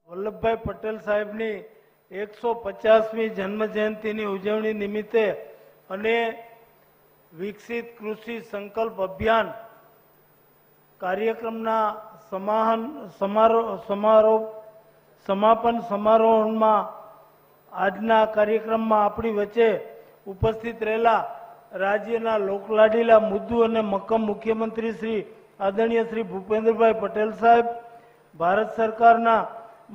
વલ્લભભાઈ પટેલ સાહેબની 150મી જન્મ જયંતિની ઉજવણી નિમિત્તે અને વિકસિત કૃષિ સંકલ્પ અભિયાન કાર્યક્રમના સમાપન સમારોહમાં આજના કાર્યક્રમમાં આપણી વચ્ચે ઉપસ્થિત રહેલા રાજ્યના લોકલાડીલા મુદ્દુ અને મક્કમ મુખ્યમંત્રી શ્રી આદરણીય શ્રી ભૂપેન્દ્રભાઈ પટેલ સાહેબ, ભારત સરકારના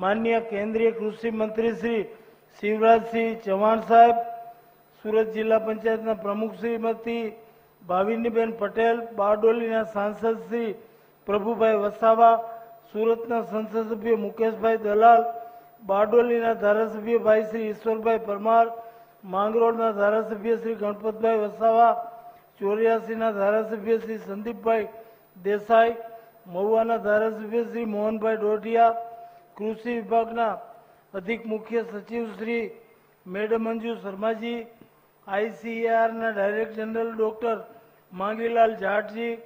માનનીય કેન્દ્રીય કૃષિ મંત્રી શ્રી શિવરાજસિંહ ચૌહાણ સાહેબ, સુરત જિલ્લા પંચાયતના પ્રમુખ શ્રીમતી ભાવિનીબેન પટેલ, બારડોલીના સાંસદ શ્રી પ્રભુભાઈ વસાવા, સુરતના સંસદ સભ્ય મુકેશભાઈ દલાલ, બારડોલીના ધારાસભ્ય ભાઈ શ્રી ઈશ્વરભાઈ પરમાર, માંગરોળના ધારાસભ્ય શ્રી ગણપતભાઈ વસાવા, 84ના ધારાસભ્ય શ્રી સંદીપભાઈ દેસાઈ, મહુવાના ધારાસભ્ય શ્રી મોહનભાઈ ડોઢિયા, કૃષિ વિભાગના અધિક મુખ્ય સચિવ શ્રી મેડમ મંજુ શર્માજી, આઈસીએઆરના director general doctor Mangilal Jatji,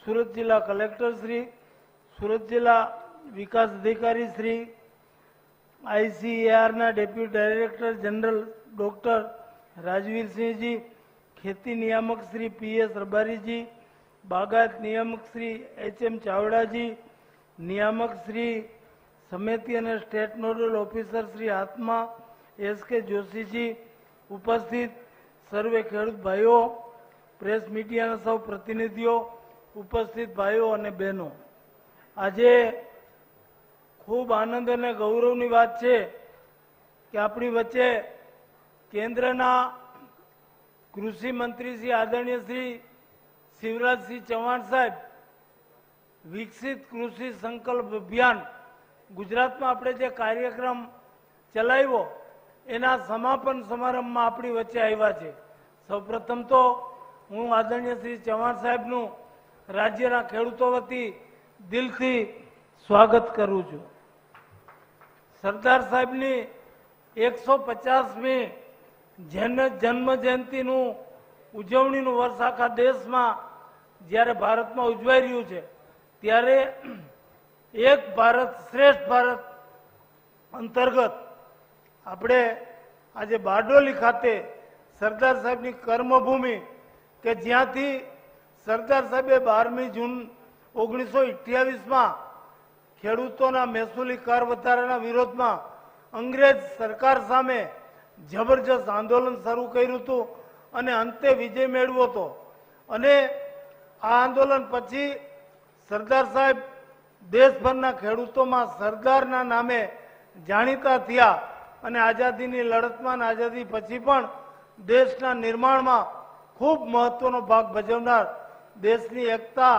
Surat જિલ્લા કલેક્ટર શ્રી, સુરત જિલ્લા વિકાસ અધિકારી શ્રી, આઈસીએઆરના deputy director general doctor Rajvirsinhji, ખેતી નિયામક શ્રી પીએસ રબારીજી, બાગાયત નિયામક શ્રી એચએમ ચાવડાજી, નિયામક શ્રી સમિતિ અને સ્ટેટ નોડલ ઓફિસર શ્રી આત્મા એસકે જોશીજી, ઉપસ્થિત સર્વે ખેડૂત ભાઈઓ, પ્રેસ મીડિયાના સૌ પ્રતિનિધિઓ, ઉપસ્થિત ભાઈઓ અને બહેનો, આજે ખૂબ આનંદ અને ગૌરવની વાત છે કે આપણી વચ્ચે કેન્દ્રના કૃષિ મંત્રી શ્રી આદરણીય શ્રી શિવરાજસિંહ ચૌહાણ સાહેબ વિકસિત કૃષિ સંકલ્પ અભિયાન ગુજરાતમાં આપણે જે કાર્યક્રમ ચલાવ્યો એના સમાપન સમારંભમાં આપણી વચ્ચે આવ્યા છે. સૌપ્રથમ તો હું આદરણીય શ્રી ચૌહાણ સાહેબનું રાજ્યના ખેડૂતો વતી દિલથી સ્વાગત કરું છું. સરદાર સાહેબની 150મી જન્મ જયંતિનું ઉજવણીનું વર્ષ આખા દેશમાં જ્યારે ભારતમાં ઉજવાઈ રહ્યું છે ત્યારે એક ભારત શ્રેષ્ઠ ભારત અંતર્ગત આપણે આજે બારડોલી ખાતે સરદાર સાહેબની કર્મભૂમિ કે જ્યાંથી સરદાર સાહેબે 12મી જૂન 1928માં ખેડૂતોના મહેસૂલી કર વધારાના વિરોધમાં અંગ્રેજ સરકાર સામે જબરજસ્ત આંદોલન શરૂ કર્યું હતું અને અંતે વિજય મેળવ્યો હતો. અને આ આંદોલન પછી સરદાર સાહેબ દેશભરના ખેડૂતોમાં સરદારના નામે જાણીતા થયા અને આઝાદીની લડતમાં આઝાદી પછી પણ દેશના નિર્માણમાં ખૂબ મહત્વનો ભાગ ભજવનાર, દેશની એકતા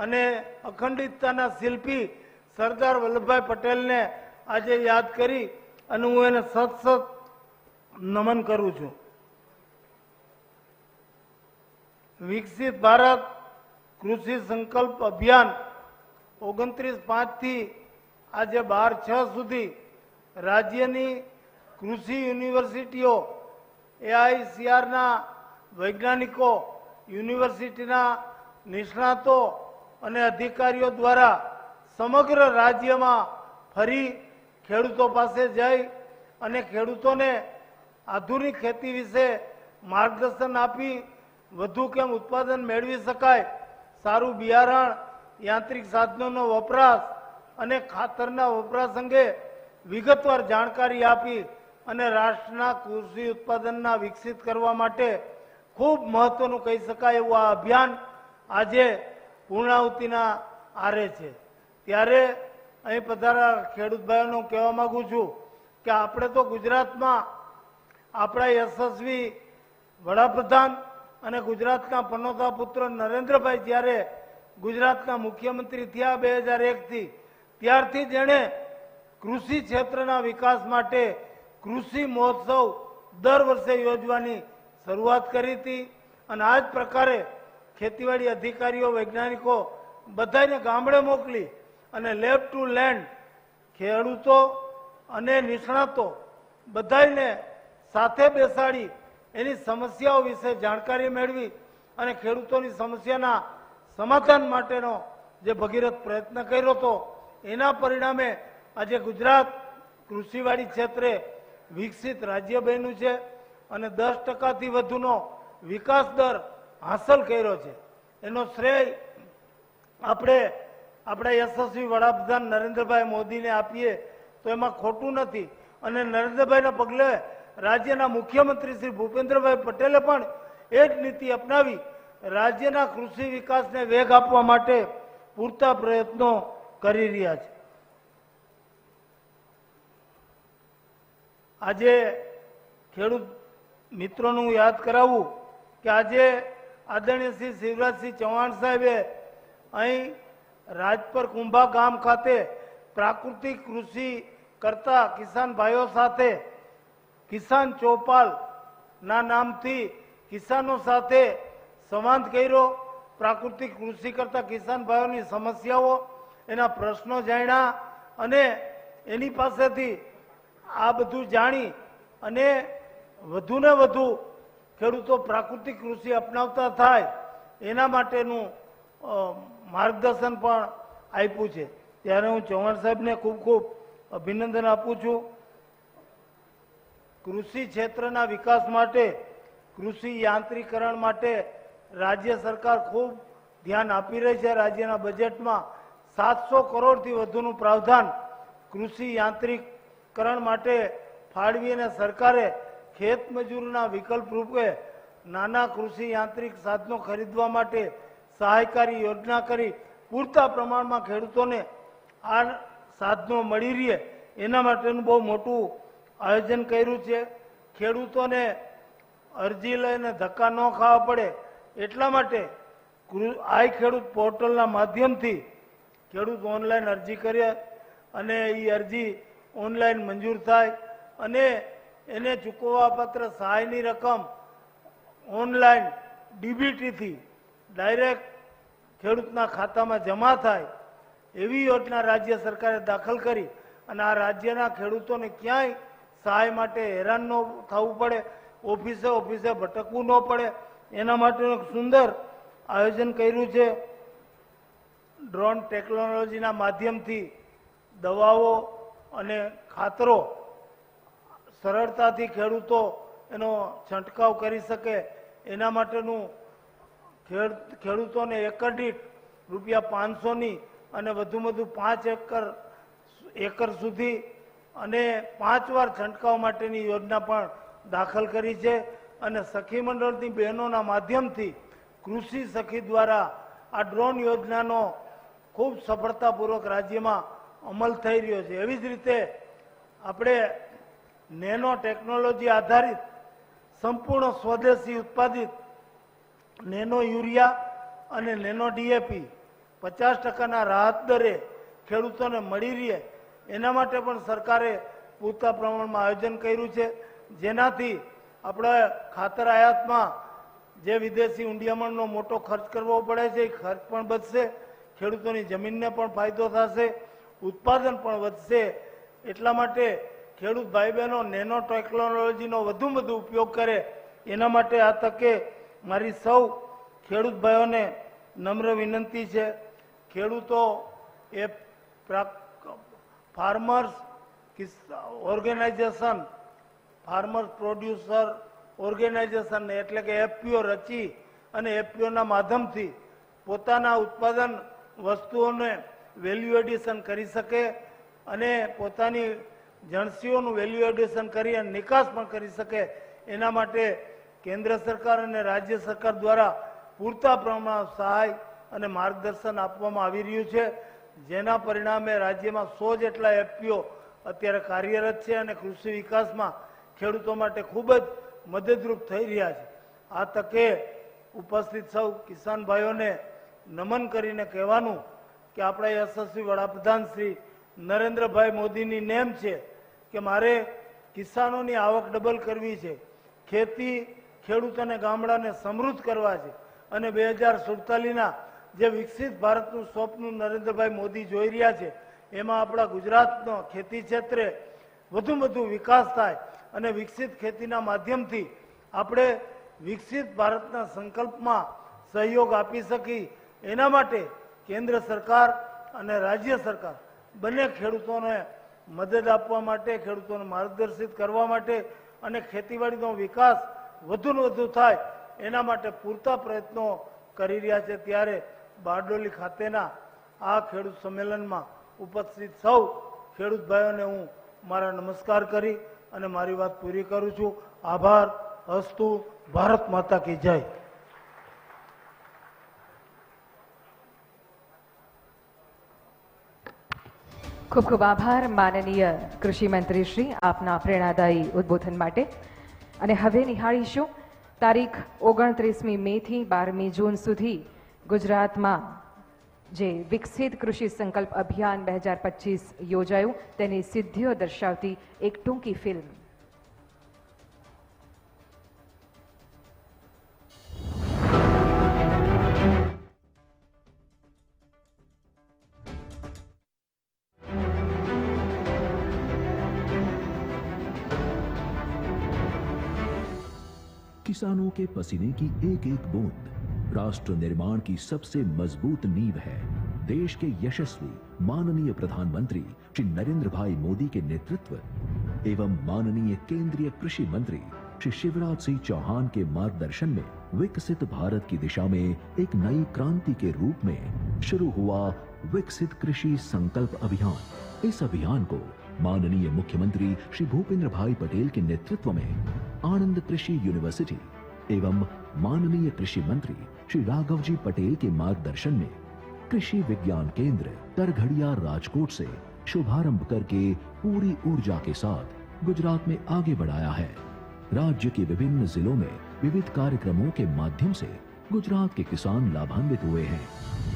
અને અખંડિતતાના શિલ્પી સરદાર વલ્લભભાઈ પટેલને આજે યાદ કરી અને હું એને સત નમન કરું છું. વિકસિત ભારત કૃષિ સંકલ્પ અભિયાન 29/5થી આજે 12/6 સુધી રાજ્યની કૃષિ યુનિવર્સિટીઓ, એઆઈસીઆરના વૈજ્ઞાનિકો, યુનિવર્સિટીના નિષ્ણાતો અને અધિકારીઓ દ્વારા સમગ્ર રાજ્યમાં ફરી ખેડૂતો પાસે જઈ અને ખેડૂતોને આધુનિક ખેતી વિશે માર્ગદર્શન આપી વધુ કેમ ઉત્પાદન મેળવી શકાય, સારું બિયારણ, યાંત્રિક સાધનોનો વપરાશ અને ખાતરના વપરાશ અંગે વિગતવાર જાણકારી આપી અને રાષ્ટ્રના કૃષિ ઉત્પાદનના વિકસિત કરવા માટે ખૂબ મહત્વનું કહી શકાય એવું આ અભિયાન આજે પૂર્ણાહુતિના આરે છે. ત્યારે અહીં પધારેલા ખેડૂત ભાઈઓને કહેવા માંગુ છું કે આપણે તો ગુજરાતમાં આપણા યશસ્વી વડાપ્રધાન અને ગુજરાતના પનોતા પુત્ર નરેન્દ્રભાઈ જ્યારે ગુજરાતના મુખ્યમંત્રી થયા 2001થી, ત્યારથી જેણે કૃષિ ક્ષેત્રના વિકાસ માટે કૃષિ મહોત્સવ દર વર્ષે યોજવાની શરૂઆત કરી હતી. અને આ જ પ્રકારે ખેતીવાડી અધિકારીઓ, વૈજ્ઞાનિકો બધાને ગામડે મોકલી અને લેબ ટુ લેન્ડ ખેડૂતો અને નિષ્ણાતો બધાને સાથે બેસાડી એની સમસ્યાઓ વિશે જાણકારી મેળવી અને ખેડૂતોની સમસ્યાના સમાધાન માટેનો જે ભગીરથ પ્રયત્ન કર્યો હતો એના પરિણામે આજે ગુજરાત કૃષિવાડી ક્ષેત્રે વિકસિત રાજ્ય બન્યું છે અને 10%થી વધુનો વિકાસ દર હાંસલ કર્યો છે. એનો શ્રેય આપણે આપણા યશસ્વી વડાપ્રધાન નરેન્દ્રભાઈ મોદીને આપીએ તો એમાં ખોટું નથી. અને નરેન્દ્રભાઈના પગલે રાજ્યના મુખ્યમંત્રી શ્રી ભૂપેન્દ્રભાઈ પટેલે પણ એ જ નીતિ અપનાવી રાજ્યના કૃષિ વિકાસને વેગ આપવા માટે પૂરતા પ્રયત્નો કરી રહ્યા છે. આજે ખેડૂત મિત્રોનું યાદ કરાવું કે આજે આદરણીય શ્રી શિવરાજસિંહ ચૌહાણ સાહેબે અહીં રાજપર કુંભા ગામ ખાતે પ્રાકૃતિક કૃષિ કરતા કિસાન ભાઈઓ સાથે કિસાન ચોપાલ ના નામથી કિસાનો સાથે સંવાદ કર્યો. પ્રાકૃતિક કૃષિ કરતા કિસાન ભાઈઓની સમસ્યાઓ, એના પ્રશ્નો જાણ્યા અને એની પાસેથી આ બધું જાણી અને વધુને વધુ ખેડૂતો પ્રાકૃતિક કૃષિ અપનાવતા થાય એના માટેનું માર્ગદર્શન પણ આપ્યું છે. ત્યારે હું ચૌહાણ સાહેબને ખૂબ ખૂબ અભિનંદન આપું છું. કૃષિ ક્ષેત્રના વિકાસ માટે, કૃષિ યાંત્રીકરણ માટે રાજ્ય સરકાર ખૂબ ધ્યાન આપી રહી છે. રાજ્યના બજેટમાં 700 કરોડથી વધુનું પ્રાવધાન કૃષિ યાંત્રીકરણ માટે ફાળવી અને સરકારે ખેત મજૂરના વિકલ્પ રૂપે નાના કૃષિ યાંત્રિક સાધનો ખરીદવા માટે સહાયકારી યોજના કરી પૂરતા પ્રમાણમાં ખેડૂતોને આ સાધનો મળી રહે એના માટેનું બહુ મોટું આયોજન કર્યું છે. ખેડૂતોને અરજી લઈને ધક્કા ન ખાવા પડે એટલા માટે આઈ ખેડૂત પોર્ટલના માધ્યમથી ખેડૂત ઓનલાઈન અરજી કરે અને એ અરજી ઓનલાઈન મંજૂર થાય અને એને ચૂકવવાપાત્ર સહાયની રકમ ઓનલાઈન ડીબીટીથી ડાયરેક્ટ ખેડૂતના ખાતામાં જમા થાય એવી યોજના રાજ્ય સરકારે દાખલ કરી અને આ રાજ્યના ખેડૂતોને ક્યાંય સહાય માટે હેરાન ન થવું પડે, ઓફિસે ભટકવું ન પડે એના માટેનું એક સુંદર આયોજન કર્યું છે. ડ્રોન ટેકનોલોજીના માધ્યમથી દવાઓ અને ખાતરો સરળતાથી ખેડૂતો એનો છંટકાવ કરી શકે એના માટેનું ખેડૂતોને એકર દીઠ ₹500ની અને વધુમાં વધુ 5 એકર સુધી અને 5 વાર છંટકાવ માટેની યોજના પણ દાખલ કરી છે. અને સખી મંડળની બહેનોના માધ્યમથી કૃષિ સખી દ્વારા આ ડ્રોન યોજનાનો ખૂબ સફળતાપૂર્વક રાજ્યમાં અમલ થઈ રહ્યો છે. એવી જ રીતે આપણે નેનો ટેકનોલોજી આધારિત સંપૂર્ણ સ્વદેશી ઉત્પાદિત નેનો યુરિયા અને નેનો ડીએપી 50% રાહત દરે ખેડૂતોને મળી રહે એના માટે પણ સરકારે પૂરતા પ્રમાણમાં આયોજન કર્યું છે. જેનાથી આપણે ખાતર આયાતમાં જે વિદેશી ઊંડિયામણનો મોટો ખર્ચ કરવો પડે છે એ ખર્ચ પણ બચશે, ખેડૂતોની જમીનને પણ ફાયદો થશે, ઉત્પાદન પણ વધશે. એટલા માટે ખેડૂત ભાઈ બહેનો નેનો ટેકનોલોજીનો વધુમાં વધુ ઉપયોગ કરે એના માટે આ તકે મારી સૌ ખેડૂત ભાઈઓને નમ્ર વિનંતી છે. ખેડૂતો એ farmers organisation, farmers producer organisation એટલે કે એફપીઓ રચી અને એફપીઓના માધ્યમથી પોતાના ઉત્પાદન વસ્તુઓને વેલ્યુ એડિશન કરી શકે અને પોતાની જણસીઓનું વેલ્યુ એડિશન કરી અને નિકાસ પણ કરી શકે એના માટે કેન્દ્ર સરકાર અને રાજ્ય સરકાર દ્વારા પૂરતા પ્રમાણમાં સહાય અને માર્ગદર્શન આપવામાં આવી રહ્યું છે. જેના પરિણામે રાજ્યમાં 100 જેટલા એફપીઓ અત્યારે કાર્યરત છે અને કૃષિ વિકાસમાં ખેડૂતો માટે ખૂબ જ મદદરૂપ થઈ રહ્યા છે. આ તકે ઉપસ્થિત સૌ કિસાન ભાઈઓને નમન કરીને કહેવાનું કે આપણા યશસ્વી વડાપ્રધાન શ્રી નરેન્દ્રભાઈ મોદીની નેમ છે કે મારે કિસાનોની આવક ડબલ કરવી છે, ખેતી ખેડૂત અને ગામડાને સમૃદ્ધ કરવા છે અને 2047ના જે વિકસિત ભારતનું સ્વપ્ન નરેન્દ્રભાઈ મોદી જોઈ રહ્યા છે એમાં આપણા ગુજરાતનો ખેતી ક્ષેત્રે વધુ વિકાસ થાય અને વિકસિત ખેતીના માધ્યમથી આપણે વિકસિત ભારતના સંકલ્પમાં સહયોગ આપી શકી એના માટે કેન્દ્ર સરકાર અને રાજ્ય સરકાર બંને ખેડૂતોને મદદ આપવા માટે, ખેડૂતોને માર્ગદર્શિત કરવા માટે અને ખેતીવાડીનો વિકાસ વધુને વધુ થાય એના માટે પૂરતા પ્રયત્નો કરી રહ્યા છે। ત્યારે બારડોલી ખાતેના આ ખેડૂત સંમેલનમાં ઉપસ્થિત સૌ ખેડૂત ભાઈઓને હું મારા નમસ્કાર કરી અને મારી વાત પૂરી કરું છું। આભાર। અસ્તુ। ભારત માતા કી જય। ખૂબ ખૂબ આભાર માનનીય કૃષિ મંત્રી શ્રી આપના પ્રેરણાદાયી ઉદ્બોધન માટે। અને હવે નિહાળીશું તારીખ 29મી મે થી 12મી જૂન સુધી ગુજરાતમાં જે વિકસિત કૃષિ સંકલ્પ અભિયાન 2025 યોજાયું તેની સિદ્ધિઓ દર્શાવતી એક ટૂંકી ફિલ્મ। किसानों के पसीने की एक एक बूंद राष्ट्र निर्माण की सबसे मजबूत नींव है। देश के यशस्वी माननीय प्रधानमंत्री श्री नरेंद्र भाई मोदी के नेतृत्व एवं माननीय केंद्रीय कृषि मंत्री श्री शिवराज सिंह चौहान के मार्गदर्शन में विकसित भारत की दिशा में एक नई क्रांति के रूप में शुरू हुआ विकसित कृषि संकल्प अभियान। इस अभियान को माननीय मुख्यमंत्री श्री भूपेंद्र भाई पटेल के नेतृत्व में आनंद कृषि यूनिवर्सिटी एवं माननीय कृषि मंत्री श्री राघव जी पटेल के मार्गदर्शन में कृषि विज्ञान केंद्र तरघड़िया राजकोट से शुभारंभ करके पूरी ऊर्जा के साथ गुजरात में आगे बढ़ाया है। राज्य के विभिन्न जिलों में विविध कार्यक्रमों के माध्यम से गुजरात के किसान लाभान्वित हुए हैं।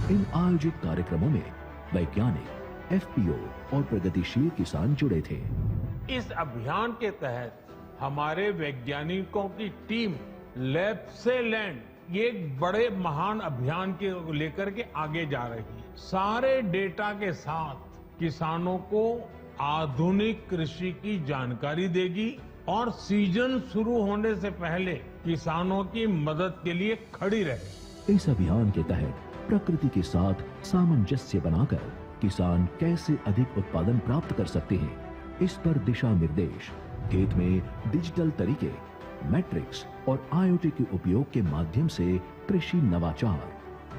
इन आयोजित कार्यक्रमों में वैज्ञानिक, एफपीओ और प्रगतिशील किसान जुड़े थे। इस अभियान के तहत हमारे वैज्ञानिकों की टीम लैब से लैंड ये एक बड़े महान अभियान के लेकर के आगे जा रही है। सारे डेटा के साथ किसानों को आधुनिक कृषि की जानकारी देगी और सीजन शुरू होने से पहले किसानों की मदद के लिए खड़ी रहे। इस अभियान के तहत प्रकृति के साथ सामंजस्य बनाकर किसान कैसे अधिक उत्पादन प्राप्त कर सकते हैं, इस पर दिशा निर्देश, खेत में डिजिटल तरीके, मैट्रिक्स और आईओटी के उपयोग के माध्यम से कृषि नवाचार,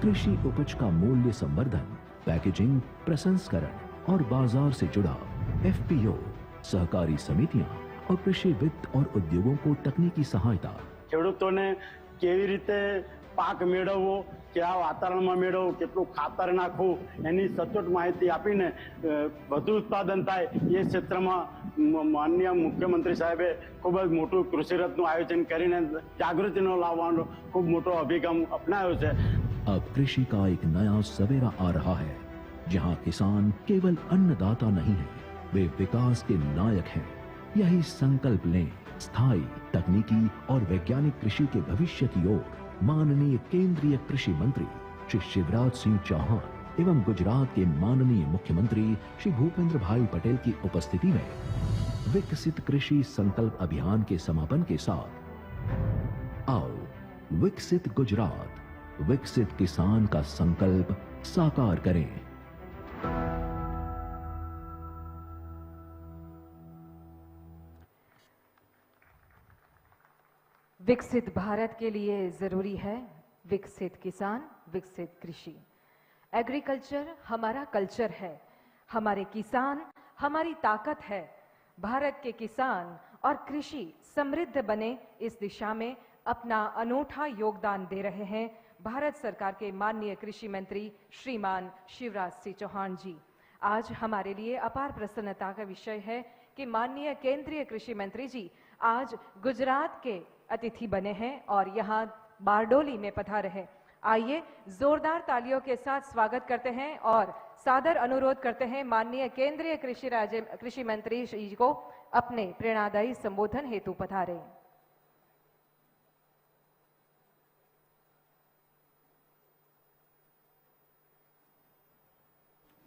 कृषि उपज का मूल्य संवर्धन, पैकेजिंग, प्रसंस्करण और बाजार से जुड़ा एफपीओ, सहकारी समितियां और कृषि वित्त और उद्योगों को तकनीकी सहायता। ખેડૂતોને કેવી રીતે પાક મેળવવો, કેવા વાતાવરણમાં મેળવવું, કેટલું ખાતર નાખવું, એની સચોટ માહિતી આપીને વધુ ઉત્પાદન થાય એ ક્ષેત્રમાં માનનીય મુખ્યમંત્રી સાહેબે ખૂબ જ મોટું કૃષિરથનું આયોજન કરીને જાગૃતિનો લાવવાનો ખૂબ મોટો અભિગમ અપનાવ્યો છે। अब कृषि का एक नया सवेरा आ रहा है, जहां किसान केवल अन्नदाता नहीं है, वे विकास के नायक हैं। यही संकल्प लें, स्थायी, तकनीकी और वैज्ञानिक कृषि के भविष्य की ओर माननीय केंद्रीय कृषि मंत्री श्री शिवराज सिंह चौहान एवं गुजरात के माननीय मुख्यमंत्री श्री भूपेंद्र भाई पटेल की उपस्थिति में विकसित कृषि संकल्प अभियान के समापन के साथ आओ विकसित गुजरात, विकसित किसान का संकल्प साकार करें। विकसित भारत के लिए जरूरी है विकसित किसान, विकसित कृषि। एग्रीकल्चर हमारा कल्चर है, हमारे किसान हमारी ताकत है। भारत के किसान और कृषि समृद्ध बने इस दिशा में अपना अनूठा योगदान दे रहे हैं भारत सरकार के माननीय कृषि मंत्री श्रीमान शिवराज सिंह चौहान जी। आज हमारे लिए अपार प्रसन्नता का विषय है कि माननीय केंद्रीय कृषि मंत्री जी आज गुजरात के अतिथि बने हैं और यहाँ बारडोली में पधारे हैं। आइए जोरदार तालियों के साथ स्वागत करते हैं और सादर अनुरोध करते हैं माननीय केंद्रीय कृषि मंत्री जी को अपने प्रेरणादायी संबोधन हेतु पधारें।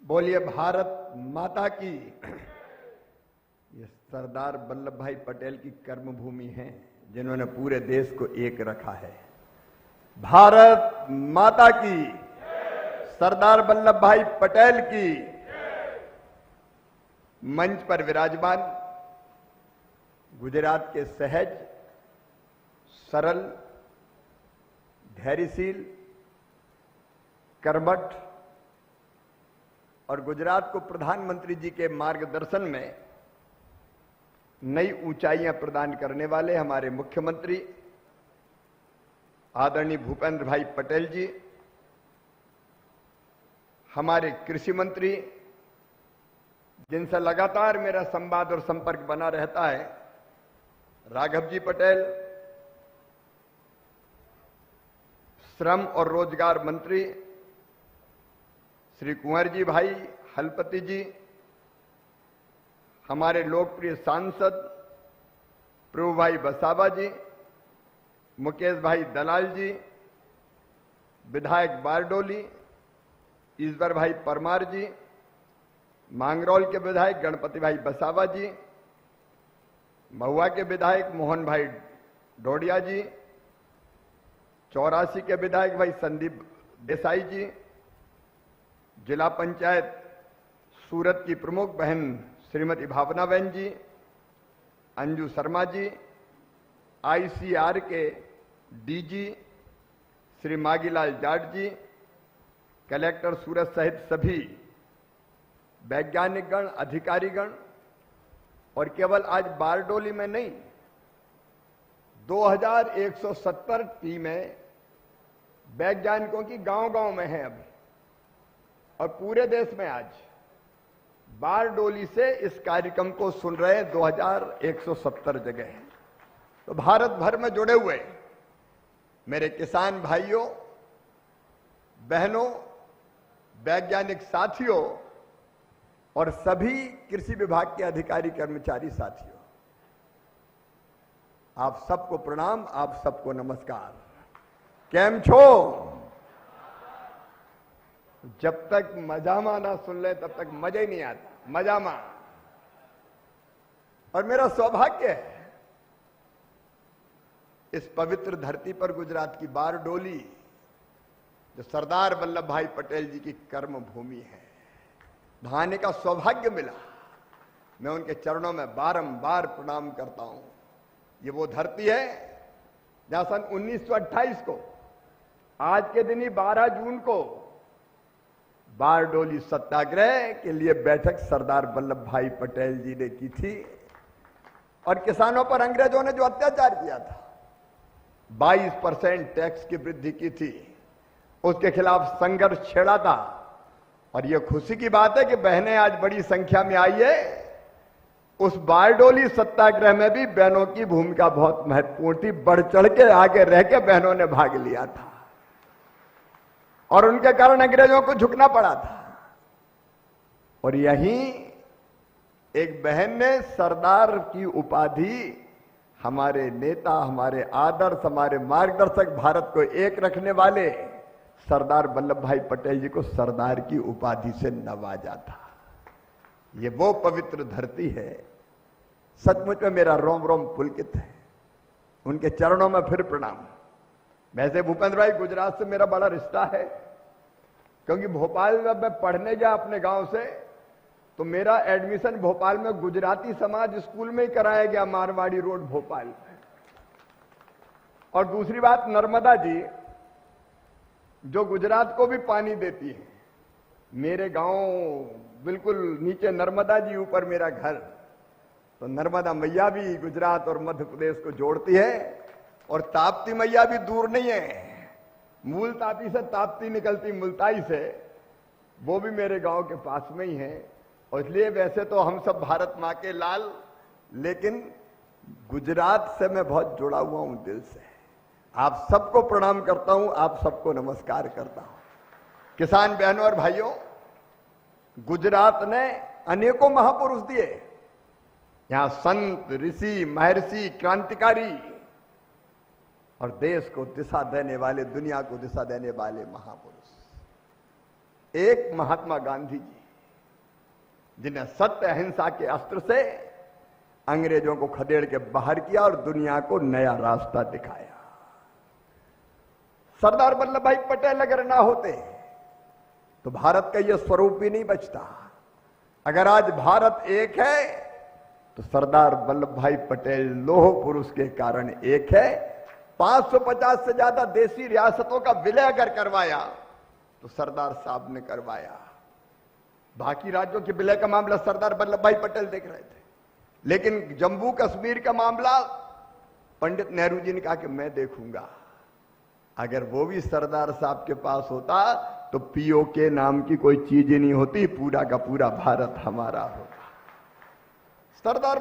बोलिए भारत माता की। ये सरदार वल्लभ भाई पटेल की कर्मभूमि है, जिन्होंने पूरे देश को एक रखा है। भारत माता की, सरदार वल्लभ भाई पटेल की। मंच पर विराजमान गुजरात के सहज, सरल, धैर्यशील, कर्मठ और गुजरात को प्रधानमंत्री जी के मार्गदर्शन में नई ऊंचाइयां प्रदान करने वाले हमारे मुख्यमंत्री आदरणीय भूपेंद्र भाई पटेल जी, हमारे कृषि मंत्री जिनसे लगातार मेरा संवाद और संपर्क बना रहता है, राघव जी पटेल, श्रम और रोजगार मंत्री श्री कुंवर जी भाई हलपति जी, हमारे लोकप्रिय सांसद प्रभु भाई बसावा जी, मुकेश भाई दलाल जी, विधायक बारडोली, ईश्वर भाई परमार जी, मांगरौल के विधायक गणपति भाई बसावा जी, महुआ के विधायक मोहन भाई डोडिया जी, 84 के विधायक भाई संदीप देसाई जी, जिला पंचायत सूरत की प्रमुख बहन श्रीमती भावना बहन जी, अंजू शर्मा जी, आईसीआर के डीजी श्री मागीलाल जाट जी, कलेक्टर सूरत सहित सभी वैज्ञानिकगण, अधिकारीगण और केवल आज बारडोली में नहीं, 2170 टीमें वैज्ञानिकों की गांव-गांव में हैं अभी, और पूरे देश में आज बारडोली से इस कार्यक्रम को सुन रहे 2170 जगह हैं। तो भारत भर में जुड़े हुए मेरे किसान भाइयों, बहनों, वैज्ञानिक साथियों और सभी कृषि विभाग के अधिकारी कर्मचारी साथियों, आप सबको प्रणाम, आप सबको नमस्कार। केम छो? जब तक मजामा ना सुन ले तब तक मजा ही नहीं आता। मजामा। और मेरा सौभाग्य है इस पवित्र धरती पर गुजरात की बारडोली, जो सरदार वल्लभ भाई पटेल जी की कर्म भूमि है, भाने का सौभाग्य मिला। मैं उनके चरणों में बारंबार प्रणाम करता हूं। ये वो धरती है जहां सन 1928 को, आज के दिन ही 12 जून को, बारडोली सत्याग्रह के लिए बैठक सरदार वल्लभ भाई पटेल जी ने की थी। और किसानों पर अंग्रेजों ने जो अत्याचार किया था, 22% टैक्स की वृद्धि की थी, उसके खिलाफ संघर्ष छेड़ा था। और यह खुशी की बात है कि बहनें आज बड़ी संख्या में आई है। उस बारडोली सत्याग्रह में भी बहनों की भूमिका बहुत महत्वपूर्ण थी। बढ़ चढ़ के आगे रह के बहनों ने भाग लिया था और उनके कारण अंग्रेजों को झुकना पड़ा था। और यहीं एक बहन ने सरदार की उपाधि, हमारे नेता, हमारे आदर्श, हमारे मार्गदर्शक, भारत को एक रखने वाले सरदार वल्लभ भाई पटेल जी को सरदार की उपाधि से नवाजा था। ये वो पवित्र धरती है, सचमुच में मेरा रोम रोम पुलकित है। उनके चरणों में फिर प्रणाम। वैसे भूपेंद्र भाई, गुजरात से मेरा बड़ा रिश्ता है, क्योंकि भोपाल में मैं पढ़ने गया अपने गांव से, तो मेरा एडमिशन भोपाल में गुजराती समाज स्कूल में ही कराया गया, मारवाड़ी रोड भोपाल में। और दूसरी बात, नर्मदा जी जो गुजरात को भी पानी देती है, मेरे गांव बिल्कुल नीचे नर्मदा जी, ऊपर मेरा घर, तो नर्मदा मैया भी गुजरात और मध्य प्रदेश को जोड़ती है। और ताप्ती मैया भी दूर नहीं है, मूल तापी से ताप्ती निकलती मुल्ताई से, वो भी मेरे गांव के पास में ही है। और इसलिए वैसे तो हम सब भारत माँ के लाल, लेकिन गुजरात से मैं बहुत जुड़ा हुआ हूं दिल से। आप सबको प्रणाम करता हूं, आप सबको नमस्कार करता हूं। किसान बहनों और भाइयों, गुजरात ने अनेकों महापुरुष दिए। यहां संत, ऋषि, महर्षि, क्रांतिकारी और देश को दिशा देने वाले, दुनिया को दिशा देने वाले महापुरुष। एक महात्मा गांधी जी, जिन्हें सत्य अहिंसा के अस्त्र से अंग्रेजों को खदेड़ के बाहर किया और दुनिया को नया रास्ता दिखाया। सरदार वल्लभ भाई पटेल अगर ना होते तो भारत का यह स्वरूप भी नहीं बचता। अगर आज भारत एक है तो सरदार वल्लभ भाई पटेल लौह पुरुष के कारण एक है। 550 से ज्यादा देशी रियासतों का विलय अगर करवाया तो सरदार साहब ने करवाया। बाकी राज्यों के विलय का मामला सरदार वल्लभ भाई पटेल देख रहे थे, लेकिन जम्मू कश्मीर का मामला पंडित नेहरू जी ने कहा कि मैं देखूंगा। अगर वो भी सरदार साहब के पास होता तो पीओके नाम की कोई चीज ही नहीं होती, पूरा का पूरा भारत हमारा होता। सरदार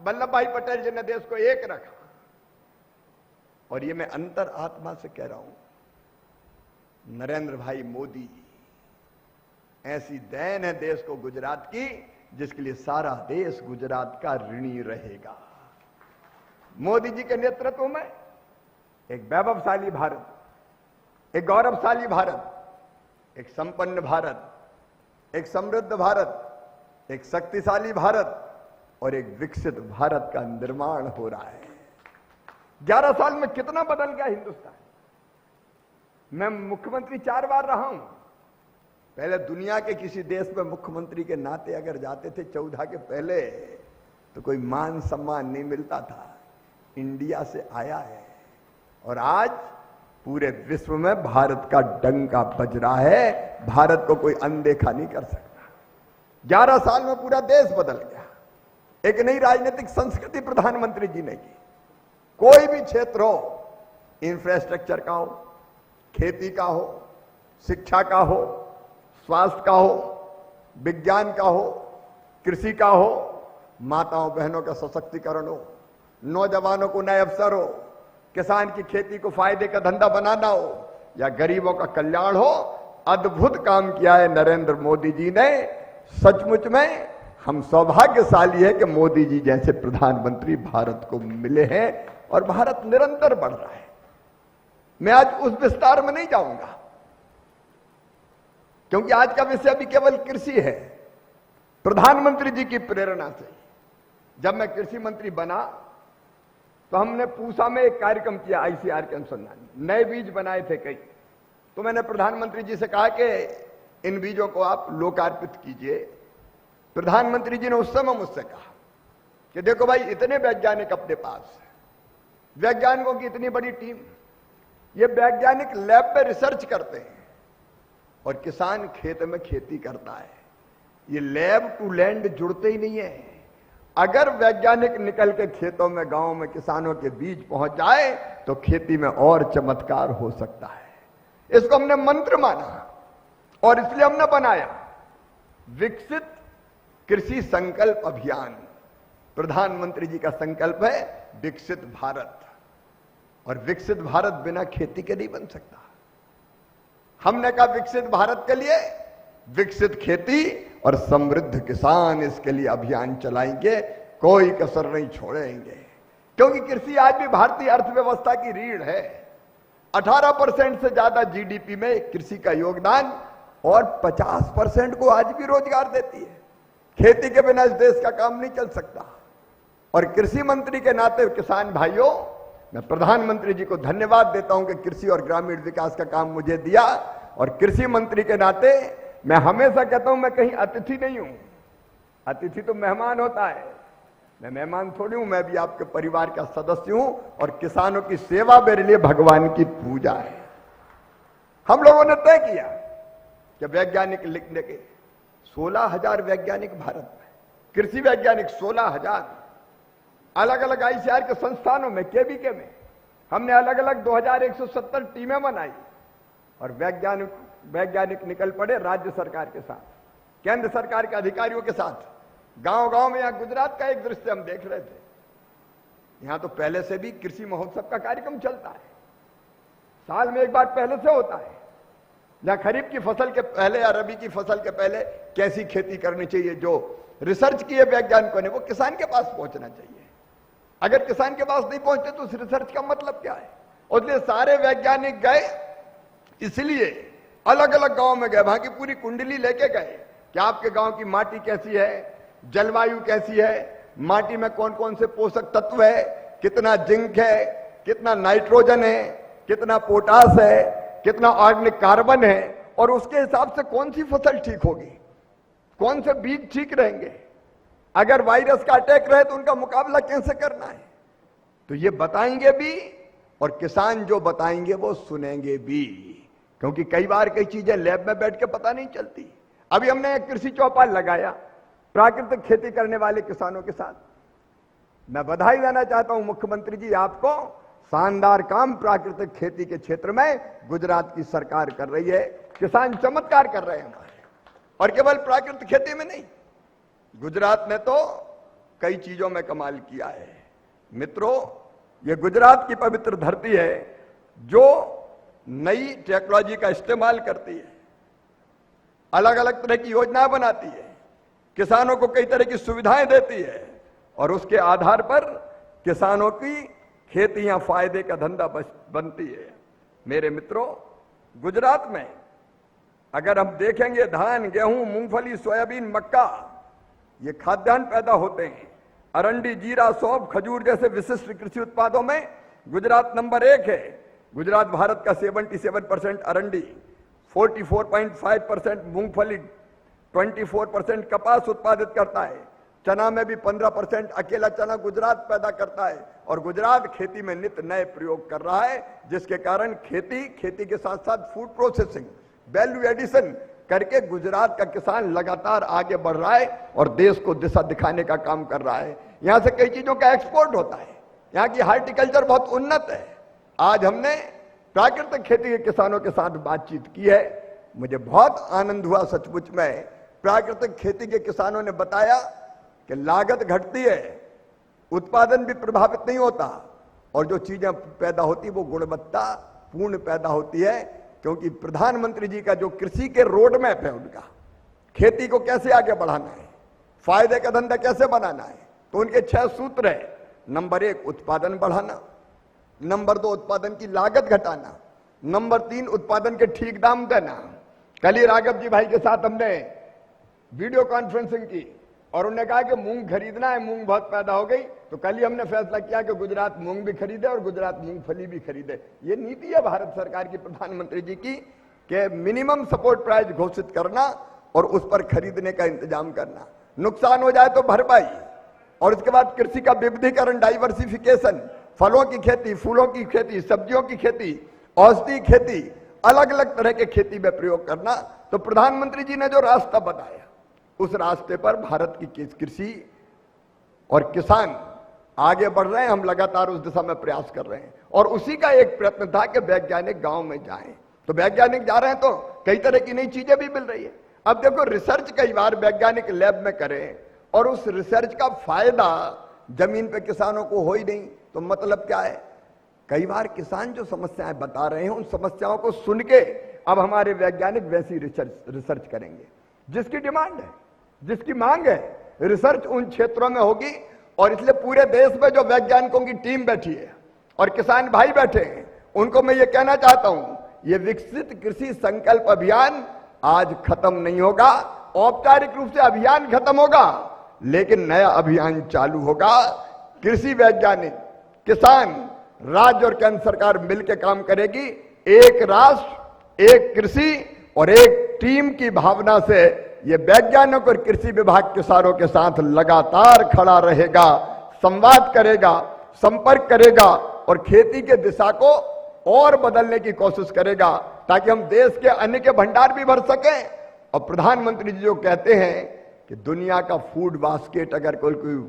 वल्लभ भाई पटेल जी ने देश को एक रखा, और ये मैं अंतर आत्मा से कह रहा हूं। नरेंद्र भाई मोदी ऐसी देन है देश को गुजरात की, जिसके लिए सारा देश गुजरात का ऋणी रहेगा। मोदी जी के नेतृत्व में एक वैभवशाली भारत, एक गौरवशाली भारत, एक संपन्न भारत, एक समृद्ध भारत, एक शक्तिशाली भारत और एक विकसित भारत का निर्माण हो रहा है। 11 साल में कितना बदल गया हिंदुस्तान। मैं मुख्यमंत्री 4 बार रहा हूं। पहले दुनिया के किसी देश में मुख्यमंत्री के नाते अगर जाते थे 14 के पहले तो कोई मान सम्मान नहीं मिलता था। इंडिया से आया है और आज पूरे विश्व में भारत का डंका बज रहा है। भारत को कोई अनदेखा नहीं कर सकता। 11 साल में पूरा देश बदल गया। एक नई राजनीतिक संस्कृति प्रधानमंत्री जी ने की। कोई भी क्षेत्र हो, इंफ्रास्ट्रक्चर का हो, खेती का हो, शिक्षा का हो, स्वास्थ्य का हो, विज्ञान का हो, कृषि का हो, माताओं बहनों का सशक्तिकरण हो, नौजवानों को नए अवसर हो, किसान की खेती को फायदे का धंधा बनाना हो या गरीबों का कल्याण हो, अद्भुत काम किया है नरेंद्र मोदी जी ने। सचमुच में हम सौभाग्यशाली है कि मोदी जी जैसे प्रधानमंत्री भारत को मिले हैं और भारत निरंतर बढ़ रहा है। मैं आज उस विस्तार में नहीं जाऊंगा क्योंकि आज का विषय अभी केवल कृषि है। प्रधानमंत्री जी की प्रेरणा से जब मैं कृषि मंत्री बना तो हमने पूसा में एक कार्यक्रम किया आईसीआर के अनुसंधान। नए बीज बनाए थे कई, तो मैंने प्रधानमंत्री जी से कहा कि इन बीजों को आप लोकार्पित कीजिए। प्रधानमंत्री जी ने उस समय मुझसे कहा कि देखो भाई, इतने वैज्ञानिक अपने पास, वैज्ञानिकों की इतनी बड़ी टीम, ये वैज्ञानिक लैब पे रिसर्च करते हैं और किसान खेत में खेती करता है। ये लैब टू लैंड जुड़ते ही नहीं है। अगर वैज्ञानिक निकल के खेतों में, गांव में किसानों के बीच पहुंच जाए तो खेती में और चमत्कार हो सकता है। इसको हमने मंत्र माना और इसलिए हमने बनाया विकसित कृषि संकल्प अभियान। प्रधानमंत्री जी का संकल्प है विकसित भारत, और विकसित भारत बिना खेती के नहीं बन सकता। हमने कहा विकसित भारत के लिए विकसित खेती और समृद्ध किसान, इसके लिए अभियान चलाएंगे, कोई कसर नहीं छोड़ेंगे। क्योंकि कृषि आज भी भारतीय अर्थव्यवस्था की रीढ़ है। 18% से ज्यादा जीडीपी में कृषि का योगदान और 50% को आज भी रोजगार देती है। खेती के बिना इस देश का काम नहीं चल सकता। और कृषि मंत्री के नाते किसान भाइयों, मैं प्रधानमंत्री जी को धन्यवाद देता हूं कि कृषि और ग्रामीण विकास का काम मुझे दिया। और कृषि मंत्री के नाते मैं हमेशा कहता हूं मैं कहीं अतिथि नहीं हूं। अतिथि तो मेहमान होता है, मैं मेहमान थोड़ी हूं, मैं भी आपके परिवार का सदस्य हूं और किसानों की सेवा मेरे लिए भगवान की पूजा है। हम लोगों ने तय किया कि वैज्ञानिक लिखने के 16,000 वैज्ञानिक भारत में, कृषि वैज्ञानिक 16,000 अलग अलग आईसीआर के संस्थानों में, केबीके में हमने अलग अलग 2170 टीमें बनाई और वैज्ञानिक निकल पड़े राज्य सरकार के साथ, केंद्र सरकार के अधिकारियों के साथ। गांव गांव में, यहां गुजरात का एक दृश्य हम देख रहे थे। यहां तो पहले से भी कृषि महोत्सव का कार्यक्रम चलता है, साल में एक बार पहले से होता है, जहां खरीफ की फसल के पहले या रबी की फसल के पहले कैसी खेती करनी चाहिए, जो रिसर्च किए वैज्ञानिकों ने, वो किसान के पास पहुंचना चाहिए। अगर किसान के पास नहीं पहुंचते तो उस रिसर्च का मतलब क्या है? इसलिए सारे वैज्ञानिक गए, इसलिए अलग अलग गांव में गए, वहां की पूरी कुंडली लेके गए कि आपके गांव की माटी कैसी है, जलवायु कैसी है, माटी में कौन कौन से पोषक तत्व है, कितना जिंक है, कितना नाइट्रोजन है, कितना पोटास है, कितना ऑर्गेनिक कार्बन है, और उसके हिसाब से कौन सी फसल ठीक होगी, कौन से बीज ठीक रहेंगे, अगर वायरस का अटैक रहे तो उनका मुकाबला कैसे करना है, तो ये बताएंगे भी, और किसान जो बताएंगे वो सुनेंगे भी, क्योंकि कई बार कई चीजें लैब में बैठ के पता नहीं चलती। अभी हमने एक कृषि चौपाल लगाया प्राकृतिक खेती करने वाले किसानों के साथ। मैं बधाई देना चाहता हूं मुख्यमंत्री जी आपको, शानदार काम प्राकृतिक खेती के क्षेत्र में गुजरात की सरकार कर रही है। किसान चमत्कार कर रहे हैं हमारे, और केवल प्राकृतिक खेती में नहीं, गुजरात ने तो कई चीजों में कमाल किया है। मित्रों, ये गुजरात की पवित्र धरती है जो नई टेक्नोलॉजी का इस्तेमाल करती है, अलग अलग तरह की योजनाएं बनाती है, किसानों को कई तरह की सुविधाएं देती है, और उसके आधार पर किसानों की खेती या फायदे का धंधा बनती है। मेरे मित्रों, गुजरात में अगर हम देखेंगे धान, गेहूं, मूंगफली, सोयाबीन, मक्का, ये खाद्यान्न पैदा होते हैं। अरंडी, जीरा, सौंफ, खजूर जैसे विशिष्ट कृषि उत्पादों में गुजरात नंबर 1 है। गुजरात भारत का 77% अरंडी, 44.5% मूंगफली, 24% कपास उत्पादित करता है। चना में भी 15% अकेला चना गुजरात पैदा करता है, और गुजरात खेती में नित्य नए प्रयोग कर रहा है, जिसके कारण खेती के साथ साथ फूड प्रोसेसिंग, वैल्यू एडिशन करके गुजरात का किसान लगातार आगे बढ़ रहा है और देश को दिशा दिखाने का काम कर रहा है। यहां से कई चीजों का एक्सपोर्ट होता है, यहां की हार्टिकल्चर बहुत उन्नत है। आज हमने प्राकृतिक खेती के किसानों के साथ बातचीत की है, मुझे बहुत आनंद हुआ सचमुच में। प्राकृतिक खेती के किसानों ने बताया कि लागत घटती है, उत्पादन भी प्रभावित नहीं होता, और जो चीजें पैदा होती वो गुणवत्ता पूर्ण पैदा होती है, क्योंकि प्रधानमंत्री जी का जो कृषि के रोड मैप है, उनका खेती को कैसे आगे बढ़ाना है, फायदे का धंधा कैसे बनाना है, तो उनके 6 सूत्र है। नंबर 1 उत्पादन बढ़ाना, नंबर 2 उत्पादन की लागत घटाना, नंबर 3 उत्पादन के ठीक दाम देना। कल ही राघव जी भाई के साथ हमने वीडियो कॉन्फ्रेंसिंग की और उन्होंने कहा कि मूंग खरीदना है, मूंग बहुत पैदा हो गई, तो कल ही हमने फैसला किया कि गुजरात मूंग भी खरीदे और गुजरात मूंगफली भी खरीदे। ये नीति है भारत सरकार की, प्रधानमंत्री जी की, कि मिनिमम सपोर्ट प्राइस घोषित करना और उस पर खरीदने का इंतजाम करना, नुकसान हो जाए तो भरपाई, और उसके बाद कृषि का विविधीकरण, डाइवर्सिफिकेशन, फलों की खेती, फूलों की खेती, सब्जियों की खेती, औषधि खेती, अलग अलग तरह के खेती में प्रयोग करना। तो प्रधानमंत्री जी ने जो रास्ता बताया, उस रास्ते पर भारत की कृषि और किसान आगे बढ़ रहे हैं। हम लगातार उस दिशा में प्रयास कर रहे हैं, और उसी का एक प्रयत्न था कि वैज्ञानिक गांव में जाएं। तो वैज्ञानिक जा रहे हैं तो कई तरह की नई चीजें भी मिल रही है। अब देखो, रिसर्च कई बार वैज्ञानिक लैब में करें और उस रिसर्च का फायदा जमीन पे किसानों को हो ही नहीं, तो मतलब क्या है? कई बार किसान जो समस्याएं बता रहे हैं, उन समस्याओं को सुन के अब हमारे वैज्ञानिक वैसी रिसर्च करेंगे, जिसकी डिमांड है, जिसकी मांग है, रिसर्च उन क्षेत्रों में होगी। और इसलिए पूरे देश में जो वैज्ञानिकों की टीम बैठी है और किसान भाई बैठे हैं, उनको मैं ये कहना चाहता हूं, ये विकसित कृषि संकल्प अभियान आज खत्म नहीं होगा। औपचारिक रूप से अभियान खत्म होगा, लेकिन नया अभियान चालू होगा। कृषि वैज्ञानिक, किसान, राज्य और केंद्र सरकार मिलकर काम करेगी। एक राष्ट्र, एक कृषि और एक टीम की भावना से ये वैज्ञानिक और कृषि विभाग किसानों के साथ लगातार खड़ा रहेगा, संवाद करेगा, संपर्क करेगा और खेती के दिशा को और बदलने की कोशिश करेगा, ताकि हम देश के अन्न के भंडार भी भर सकें। और प्रधानमंत्री जी जो कहते हैं कि दुनिया का फूड बास्केट अगर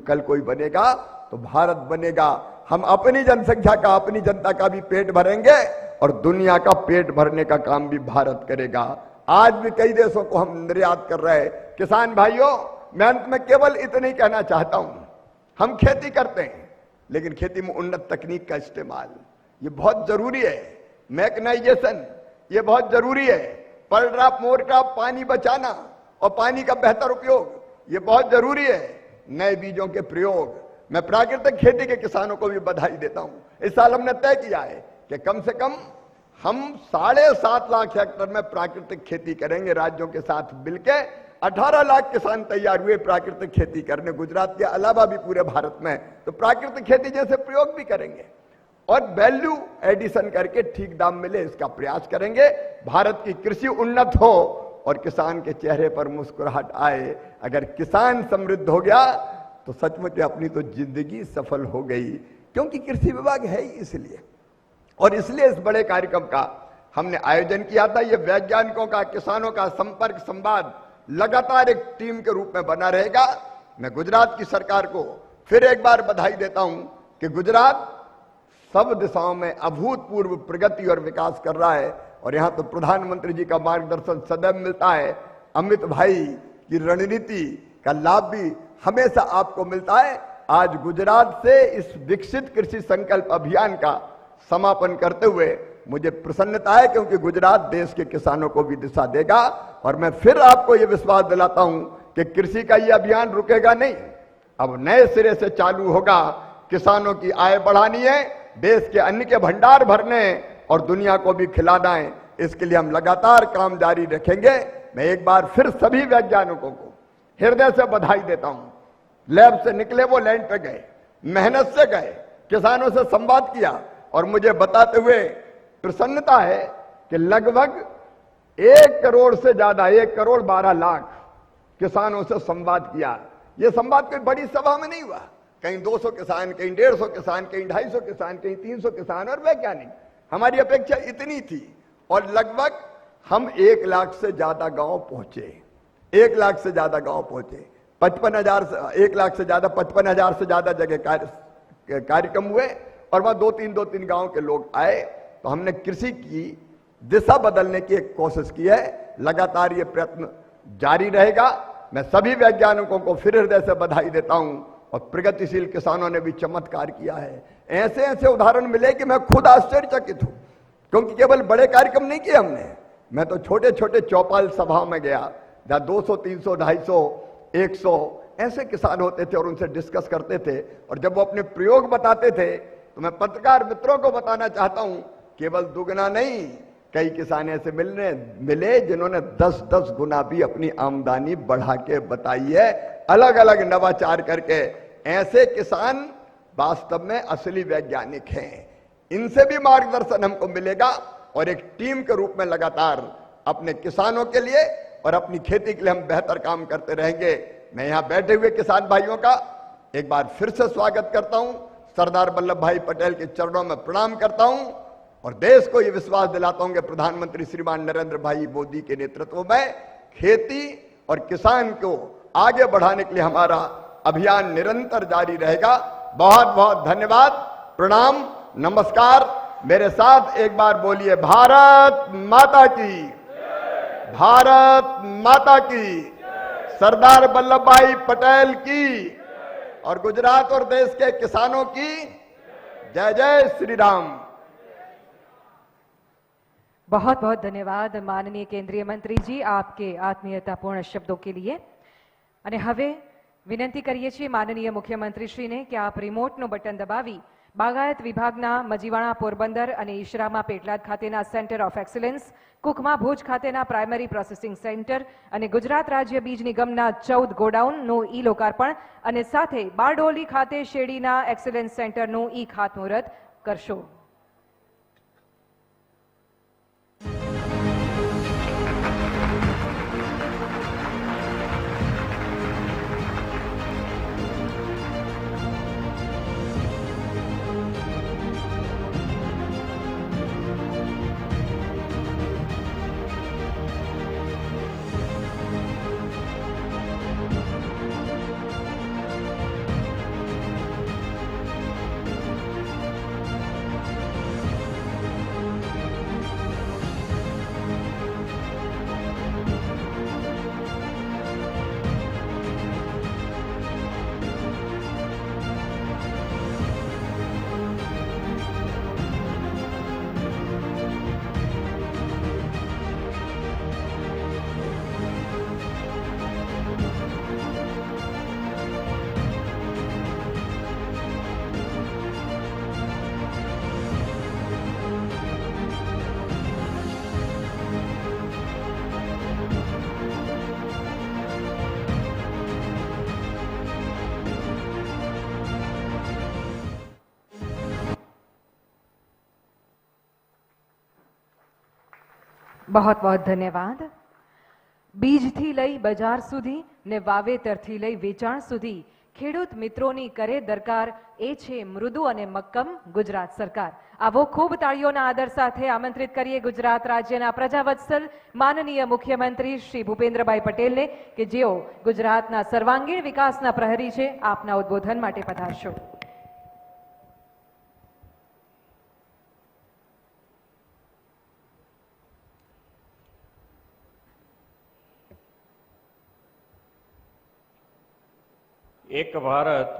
कल कोई बनेगा तो भारत बनेगा। हम अपनी जनसंख्या का, अपनी जनता का भी पेट भरेंगे और दुनिया का पेट भरने का काम भी भारत करेगा। आज भी कई देशों को हम निर्यात कर रहे हैं। किसान भाइयों, मैं अंत में केवल इतना ही कहना चाहता हूं, हम खेती करते हैं, लेकिन खेती में उन्नत तकनीक का इस्तेमाल ये बहुत जरूरी है। मैकेनाइजेशन ये बहुत जरूरी है। पर ड्रॉप मोर ड्रॉप पानी बचाना और पानी का बेहतर उपयोग ये बहुत जरूरी है। नए बीजों के प्रयोग, मैं प्राकृतिक खेती के किसानों को भी बधाई देता हूं। इस साल हमने तय किया है कि कम से कम हम 7.5 लाख हेक्टेयर में प्राकृतिक खेती करेंगे। राज्यों के साथ मिलकर 18 लाख किसान तैयार हुए प्राकृतिक खेती करने, गुजरात के अलावा भी पूरे भारत में। तो प्राकृतिक खेती जैसे प्रयोग भी करेंगे और वैल्यू एडिशन करके ठीक दाम मिले, इसका प्रयास करेंगे। भारत की कृषि उन्नत हो और किसान के चेहरे पर मुस्कुराहट आए। अगर किसान समृद्ध हो गया तो सचमुच अपनी तो जिंदगी सफल हो गई, क्योंकि कृषि विभाग है ही इसलिए। और इसलिए इस बड़े कार्यक्रम का हमने आयोजन किया था। ये वैज्ञानिकों का, किसानों का संपर्क संवाद लगातार एक टीम के रूप में बना रहेगा। मैं गुजरात की सरकार को फिर एक बार बधाई देता हूं कि गुजरात सब दिशाओं में अभूतपूर्व प्रगति और विकास कर रहा है। और यहां तो प्रधानमंत्री जी का मार्गदर्शन सदैव मिलता है। अमित भाई की रणनीति का लाभ भी हमेशा आपको मिलता है। आज गुजरात से इस विकसित कृषि संकल्प अभियान का समापन करते हुए मुझे प्रसन्नता है, क्योंकि गुजरात देश के किसानों को भी दिशा देगा। और मैं फिर आपको यह विश्वास दिलाता हूं कि कृषि का यह अभियान रुकेगा नहीं, अब नए सिरे से चालू होगा। किसानों की आय बढ़ानी है, देश के अन्न के भंडार भरने और दुनिया को भी खिलाना है। इसके लिए हम लगातार काम जारी रखेंगे। मैं एक बार फिर सभी वैज्ञानिकों को हृदय से बधाई देता हूं। लैब से निकले वो लैंड पे गए, मेहनत से गए, किसानों से संवाद किया और मुझे बताते हुए प्रसन्नता है कि लगभग 1 करोड़ से ज्यादा, 1 करोड़ 12 लाख किसानों से संवाद किया। यह संवाद कोई बड़ी सभा में नहीं हुआ, कहीं 200 किसान, कहीं 150 किसान, कहीं 250 किसान, कहीं 300 किसान और वैज्ञानिक। हमारी अपेक्षा इतनी थी और लगभग हम 1 लाख से ज्यादा गांव पहुंचे। 1 लाख से ज्यादा गांव पहुंचे, 55,000 से 1 लाख से ज्यादा, 55,000 से ज्यादा जगह कार्यक्रम हुए और वहां 2-3 गांव के लोग आए। तो हमने कृषि की दिशा बदलने की एक कोशिश की है। लगातार ये प्रयत्न जारी रहेगा। मैं सभी वैज्ञानिकों को फिर हृदय से बधाई देता हूं और प्रगतिशील किसानों ने भी चमत्कार किया है। ऐसे ऐसे उदाहरण मिले कि मैं खुद आश्चर्यचकित हूं, क्योंकि केवल बड़े कार्यक्रम नहीं किए हमने। मैं तो छोटे छोटे चौपाल सभा में गया, जहां 200, 300, 250, 100 ऐसे किसान होते थे और उनसे डिस्कस करते थे। और जब वो अपने प्रयोग बताते थे तो मैं पत्रकार मित्रों को बताना चाहता हूं, केवल दुगना नहीं, कई किसान ऐसे मिले जिन्होंने 10-10 गुना भी अपनी आमदनी बढ़ा के बताई है, अलग अलग नवाचार करके। ऐसे किसान वास्तव में असली वैज्ञानिक हैं। इनसे भी मार्गदर्शन हमको मिलेगा और एक टीम के रूप में लगातार अपने किसानों के लिए और अपनी खेती के लिए हम बेहतर काम करते रहेंगे। मैं यहां बैठे हुए किसान भाइयों का एक बार फिर से स्वागत करता हूं, सरदार वल्लभ भाई पटेल के चरणों में प्रणाम करता हूं और देश को यह विश्वास दिलाता हूं कि प्रधानमंत्री श्रीमान नरेंद्र भाई मोदी के नेतृत्व में खेती और किसान को आगे बढ़ाने के लिए हमारा अभियान निरंतर जारी रहेगा। बहुत बहुत धन्यवाद, प्रणाम, नमस्कार। मेरे साथ एक बार बोलिए भारत माता की, भारत माता की, सरदार वल्लभ भाई पटेल की और गुजरात और देश के किसानों की जय जय श्री राम। बहुत बहुत धन्यवाद माननीय केंद्रीय मंत्री जी आपके आत्मीयतापूर्ण शब्दों के लिए। અને હવે વિનંતી કરીએ છીએ માનનીય મુખ્યમંત્રીશ્રીને કે આપ રિમોટનું બટન દબાવી બાગાયત વિભાગના મજીવાણા, પોરબંદર અને ઈશરામા પેટલાદ ખાતેના centre of excellence, Kukma Bhuj ખાતેના પ્રાઇમરી પ્રોસેસિંગ સેન્ટર અને ગુજરાત રાજ્ય બીજ નિગમના 14 ગોડાઉનનું ઈ લોકાર્પણ અને સાથે બારડોલી ખાતે શેરડીના એક્સલન્સ સેન્ટરનું ઈ ખાતમુહૂર્ત કરશો। बहुत बहुत धन्यवाद। બીજથી લઈ બજાર સુધી ને વાવેતરથી લઈ વેચાણ સુધી ખેડૂત મિત્રોની કરે દરકાર એ છે મૃદુ અને મક્કમ ગુજરાત સરકાર. આવો ખૂબ તાળીઓના આદર સાથે આમંત્રિત કરીએ ગુજરાત રાજ્યના પ્રજાવત્સલ માનનીય મુખ્યમંત્રી શ્રી ભૂપેન્દ્રભાઈ પટેલને કે જેઓ ગુજરાતના સર્વાંગીણ વિકાસના પ્રહરી છે. આપના ઉદ્બોધન માટે પધારશો. એક ભારત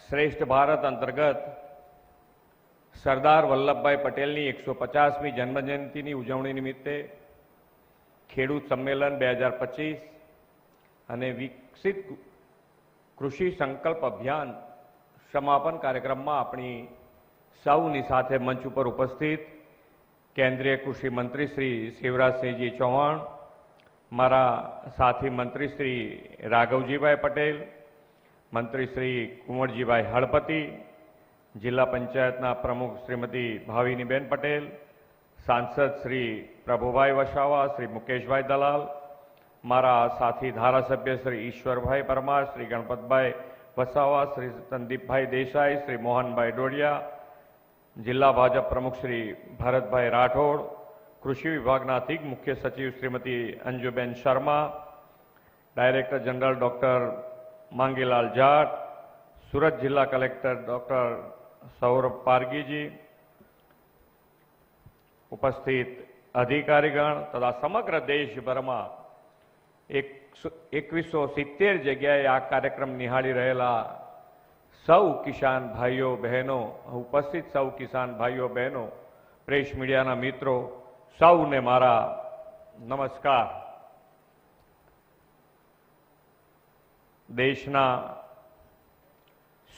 શ્રેષ્ઠ ભારત અંતર્ગત સરદાર વલ્લભભાઈ પટેલની 150મી જન્મજયંતિની ઉજવણી નિમિત્તે ખેડૂત સંમેલન 2025 અને વિકસિત કૃષિ સંકલ્પ અભિયાન સમાપન કાર્યક્રમમાં આપણી સૌની સાથે મંચ ઉપર ઉપસ્થિત કેન્દ્રીય કૃષિ મંત્રી શ્રી શિવરાજસિંહજી ચૌહાણ, મારા સાથી મંત્રી શ્રી રાઘવજીભાઈ પટેલ, મંત્રી શ્રી કુંવરજીભાઈ હળપતિ, જિલ્લા પંચાયતના પ્રમુખ શ્રીમતી ભાવિનીબેન પટેલ, સાંસદ શ્રી પ્રભુભાઈ વસાવા, શ્રી મુકેશભાઈ દલાલ, મારા સાથી ધારાસભ્ય શ્રી ઈશ્વરભાઈ પરમાર, શ્રી ગણપતભાઈ વસાવા, શ્રી સંદીપભાઈ દેસાઈ, શ્રી મોહનભાઈ ડોડિયા, જિલ્લા ભાજપ પ્રમુખ શ્રી ભરતભાઈ રાઠોડ, કૃષિ વિભાગના અધિક મુખ્ય સચિવ Shrimati Anjuben Sharma, director general doctor Mangilal Jat, Surat જિલ્લા કલેક્ટર ડોક્ટર સૌરભ પારગીજી, ઉપસ્થિત અધિકારીગણ તથા સમગ્ર દેશભરમાં 2170 જગ્યાએ આ કાર્યક્રમ નિહાળી રહેલા સૌ કિસાન ભાઈઓ બહેનો, ઉપસ્થિત સૌ કિસાન ભાઈઓ બહેનો, પ્રેસ મીડિયાના મિત્રો, સૌને મારા નમસ્કાર. દેશના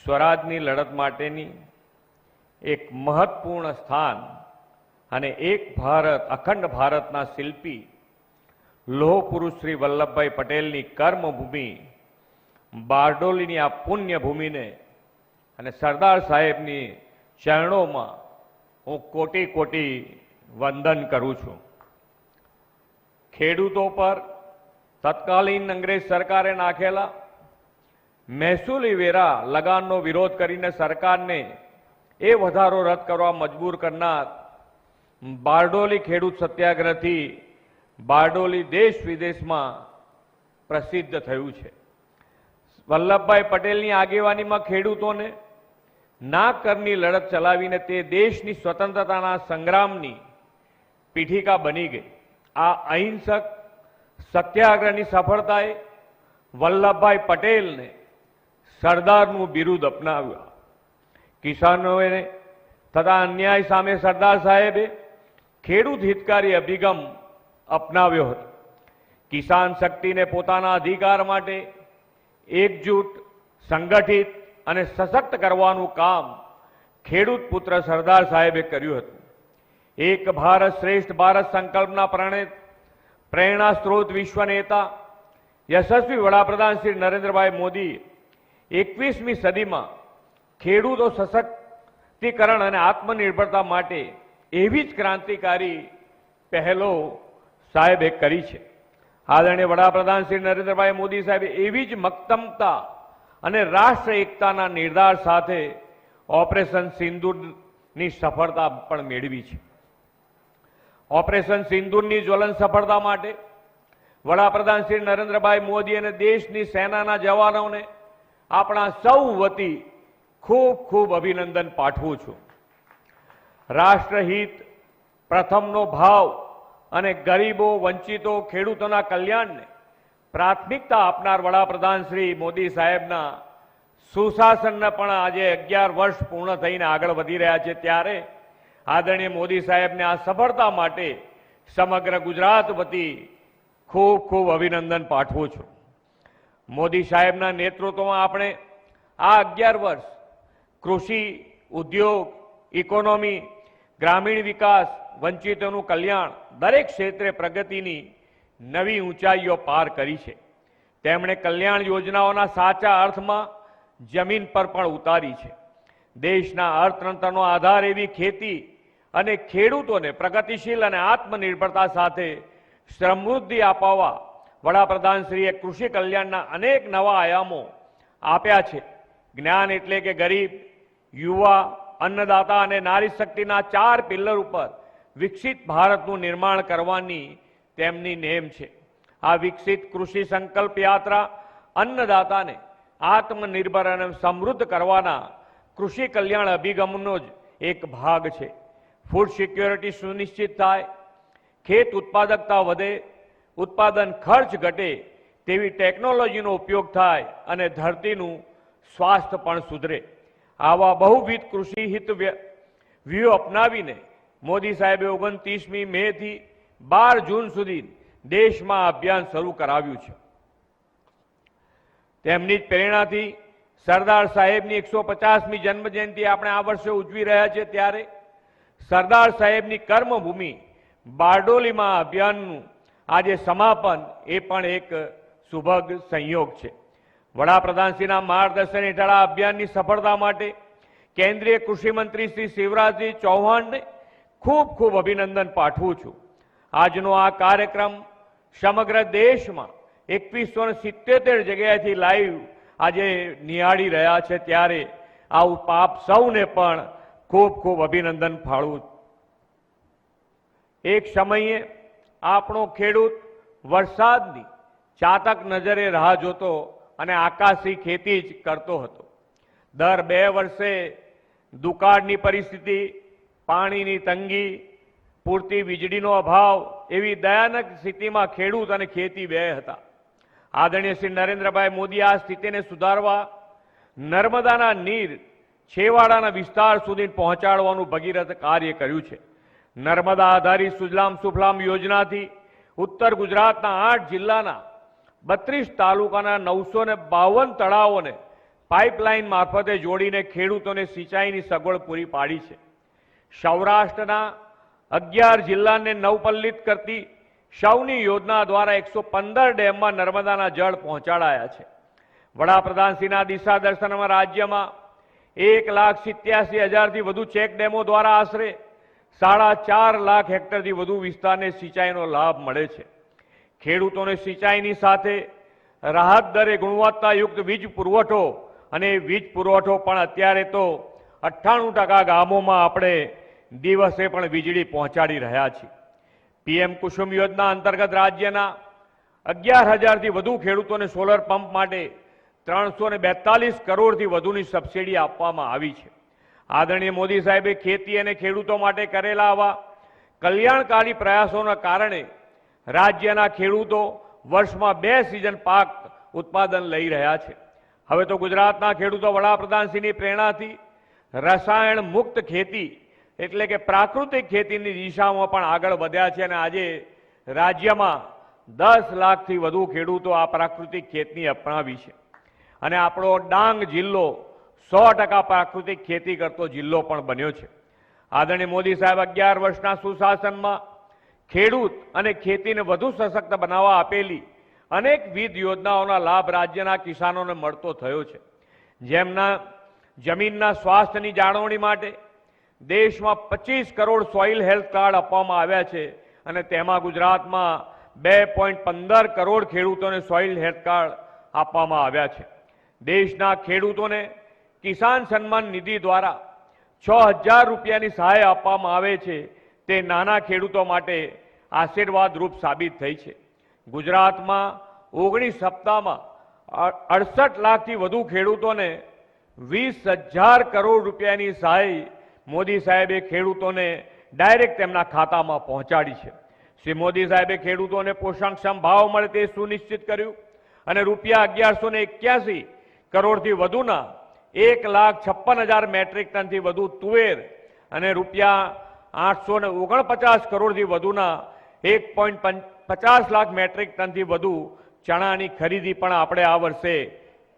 સ્વરાજની લડત માટેની એક મહત્વપૂર્ણ સ્થાન અને એક ભારત અખંડ ભારતના શિલ્પી લોહ પુરુષ શ્રી વલ્લભભાઈ પટેલની કર્મભૂમિ બારડોલીની આ પુણ્ય ભૂમિને અને સરદાર સાહેબની ચરણોમાં હું કોટી કોટી વંદન કરું છું. ખેડૂતો પર તત્કાલીન અંગ્રેજ સરકારે નાખેલા મહેસૂલી વેરા લગાનનો વિરોધ કરીને સરકારને એ વધારો રદ કરવા મજબૂર કરનાર બારડોલી ખેડૂત સત્યાગ્રહથી બારડોલી દેશ વિદેશમાં પ્રસિદ્ધ થયું છે. વલ્લભભાઈ પટેલની આગેવાનીમાં ખેડૂતોને ના કરની લડત ચલાવીને તે દેશની સ્વતંત્રતાના સંગ્રામની પીઠિકા બની ગઈ. આ અહિંસક સત્યાગ્રહની સફળતાએ વલ્લભભાઈ પટેલને સરદારનું બિરુદ અપનાવ્યું. કિસાનોને થતા અન્યાય સામે સરદાર સાહેબે ખેડૂત હિતકારી અભિગમ અપનાવ્યો હતો. કિસાન શક્તિને પોતાના અધિકાર માટે એકજૂટ, સંગઠિત અને સશક્ત કરવાનું કામ ખેડૂત પુત્ર સરદાર સાહેબે કર્યું હતું. એક ભારત શ્રેષ્ઠ ભારત સંકલ્પના પ્રેરણા સ્ત્રોત વિશ્વ નેતા યશસ્વી વડાપ્રધાન શ્રી નરેન્દ્રભાઈ મોદી 21મી સદીમાં ખેડૂતો સશક્તિકરણ અને આત્મનિર્ભરતા માટે એવી જ ક્રાંતિકારી પહેલો સાહેબે કરી છે. આદરણીય વડાપ્રધાન શ્રી નરેન્દ્રભાઈ મોદી સાહેબે એવી જ મક્કમતા અને રાષ્ટ્ર એકતાના નિર્ધાર સાથે ઓપરેશન સિંદૂરની સફળતા પણ મેળવી છે. ઓપરેશન સિંદૂરની જ્વલંત સફળતા માટે વડાપ્રધાન શ્રી નરેન્દ્રભાઈ મોદી અને દેશની સેનાના જવાનોને આપણા સૌ વતી ખૂબ ખૂબ અભિનંદન પાઠવું છું. રાષ્ટ્રહિત પ્રથમનો ભાવ અને ગરીબો, વંચિતો, ખેડૂતોના કલ્યાણને પ્રાથમિકતા આપનાર વડાપ્રધાન શ્રી મોદી સાહેબના સુશાસનને પણ આજે 11 વર્ષ પૂર્ણ થઈને આગળ વધી રહ્યા છે. ત્યારે આદરણીય મોદી સાહેબને આ સફળતા માટે સમગ્ર ગુજરાત વતી ખૂબ ખૂબ અભિનંદન પાઠવું છું. મોદી સાહેબના નેતૃત્વમાં આપણે આ 11 વર્ષ કૃષિ, ઉદ્યોગ, ઇકોનોમી, ગ્રામીણ વિકાસ, વંચિતોનું કલ્યાણ દરેક ક્ષેત્રે પ્રગતિની નવી ઊંચાઈઓ પાર કરી છે. તેમણે કલ્યાણ યોજનાઓના સાચા અર્થમાં જમીન પર પણ ઉતારી છે. દેશના અર્થતંત્રનો આધાર એવી ખેતી અને ખેડૂતોને પ્રગતિશીલ અને આત્મનિર્ભરતા સાથે સમૃદ્ધિ અપાવવા વડાપ્રધાનશ્રીએ કૃષિ કલ્યાણના અનેક નવા આયામો આપ્યા છે. જ્ઞાન એટલે કે ગરીબ, યુવા, અન્નદાતા અને નારી શક્તિના 4 પિલ્લર ઉપર વિકસિત ભારતનું નિર્માણ કરવાની તેમની નેમ છે. આ વિકસિત કૃષિ સંકલ્પ યાત્રા અન્નદાતાને આત્મનિર્ભર અને સમૃદ્ધ કરવાના કૃષિ કલ્યાણ અભિગમનો જ એક ભાગ છે. ફૂડ સિક્યોરિટી સુનિશ્ચિત થાય, ખેત ઉત્પાદકતા વધે, ઉત્પાદન ખર્ચ ઘટે તેવી ટેકનોલોજીનો ઉપયોગ થાય અને ધરતીનું સ્વાસ્થ્ય પણ સુધરે. આવા બહુવિધ કૃષિ હિત વ્યૂહ અપનાવીને મોદી સાહેબે 29મી મે થી 12 જૂન સુધી દેશમાં અભિયાન શરૂ કરાવ્યું છે. તેમની જ પ્રેરણાથી સરદાર સાહેબની 150મી જન્મજયંતિ આપણે આ વર્ષે ઉજવી રહ્યા છીએ, ત્યારે સરદાર સાહેબની કર્મભૂમિ બારડોલીમાં અભિયાનનું આજે સમાપન એ પણ એક સુભગ સંયોગ છે. વડાપ્રધાનશ્રીના માર્ગદર્શન હેઠળ આ અભિયાનની સફળતા માટે કેન્દ્રીય કૃષિ મંત્રી શ્રી શિવરાજસિંહ ચૌહાણને ખૂબ ખૂબ અભિનંદન પાઠવું છું. આજનો આ કાર્યક્રમ સમગ્ર દેશમાં 2177 જગ્યાએથી લાઈવ આજે નિહાળી રહ્યા છે, ત્યારે આપ સૌને પણ ખૂબ ખૂબ અભિનંદન પાઠવું. એક સમયે આપણો ખેડૂત વરસાદની ચાતક નજરે રાહ જોતો અને આકાશી ખેતી જ કરતો હતો. દર 2 વર્ષે દુકાળની પરિસ્થિતિ, પાણીની તંગી, પૂરતી વીજળીનો અભાવ એવી દયાનક સ્થિતિમાં ખેડૂત અને ખેતી બે હતા. આદરણીય શ્રી નરેન્દ્રભાઈ મોદી આ સ્થિતિને સુધારવા નર્મદાના નીર છેવાડાના વિસ્તાર સુધી પહોંચાડવાનું ભગીરથ કાર્ય કર્યું છે. નર્મદા આધારિત સુજલામ સુફલામ યોજનાથી ઉત્તર ગુજરાતના 8 જિલ્લાના 32 તાલુકાના 952 તળાવોને પાઇપલાઇન મારફતે જોડીને ખેડૂતોને સિંચાઈની સગવડ પૂરી પાડી છે. સૌરાષ્ટ્રના 11 જિલ્લાને નવપલ્લિત કરતી સૌની યોજના દ્વારા 115 ડેમમાં નર્મદાના જળ પહોંચાડાયા છે. વડાપ્રધાનશ્રીના દિશા દર્શનમાં રાજ્યમાં 1,87,000થી વધુ ચેક ડેમો દ્વારા આશરે 4.5 લાખ હેક્ટરથી વધુ વિસ્તારને સિંચાઈનો લાભ મળે છે. ખેડૂતોને સિંચાઈની સાથે રાહત દરે ગુણવત્તાયુક્ત વીજ પુરવઠો અને વીજ પુરવઠો પણ અત્યારે તો 98% ગામોમાં આપણે દિવસે પણ વીજળી પહોંચાડી રહ્યા છીએ. પીએમ કુસુમ યોજના અંતર્ગત રાજ્યના 11,000થી વધુ ખેડૂતોને સોલર પંપ માટે 342 કરોડથી વધુની સબસિડી આપવામાં આવી છે. આદરણીય મોદી સાહેબે ખેતી અને ખેડૂતો માટે કરેલા આવા કલ્યાણકારી પ્રયાસોના કારણે રાજ્યના ખેડૂતો વર્ષમાં 2 સિઝન પાક ઉત્પાદન લઈ રહ્યા છે. હવે તો ગુજરાતના ખેડૂતો વડાપ્રધાનશ્રીની પ્રેરણાથી રસાયણ મુક્ત ખેતી એટલે કે પ્રાકૃતિક ખેતીની દિશામાં પણ આગળ વધ્યા છે અને આજે રાજ્યમાં 10 લાખથી વધુ ખેડૂતો આ પ્રાકૃતિક ખેતી અપનાવી છે. અને આપણો ડાંગ જિલ્લો 100% પ્રાકૃતિક ખેતી કરતો જિલ્લો પણ બન્યો છે. આદરણીય મોદી સાહેબ 11 વર્ષના સુશાસનમાં ખેડૂત અને ખેતીને વધુ સશક્ત બનાવવા આપેલી અનેકવિધ યોજનાઓના લાભ રાજ્યના કિસાનોને મળતો થયો છે. જેમના જમીનના સ્વાસ્થ્યની જાળવણી માટે દેશમાં 25 કરોડ સોઇલ હેલ્થ કાર્ડ આપવામાં આવ્યા છે અને તેમાં ગુજરાતમાં 2.15 કરોડ ખેડૂતોને સોઇલ હેલ્થ કાર્ડ આપવામાં આવ્યા છે. દેશના ખેડૂતોને કિસાન સન્માન નિધિ દ્વારા 6,000 રૂપિયાની સહાય આપવામાં આવે છે. તે નાના ખેડૂતો માટે આશીર્વાદરૂપ સાબિત થઈ છે. ગુજરાતમાં 19 સપ્તાહમાં 68 લાખથી વધુ ખેડૂતોને 20,000 કરોડ રૂપિયાની સહાય મોદી સાહેબે ખેડૂતોને ડાયરેક્ટ તેમના ખાતામાં પહોંચાડી છે. શ્રી મોદી સાહેબે ખેડૂતોને પોષણક્ષમ ભાવ મળે તે સુનિશ્ચિત કર્યું અને રૂપિયા 1181 કરોડથી વધુના 1,56,000 મેટ્રિક ટનથી વધુ તુવેર અને રૂપિયા 849 કરોડથી વધુના 1.50 લાખ મેટ્રિક ટનથી વધુ ચણાની ખરીદી પણ આપણે આ વર્ષે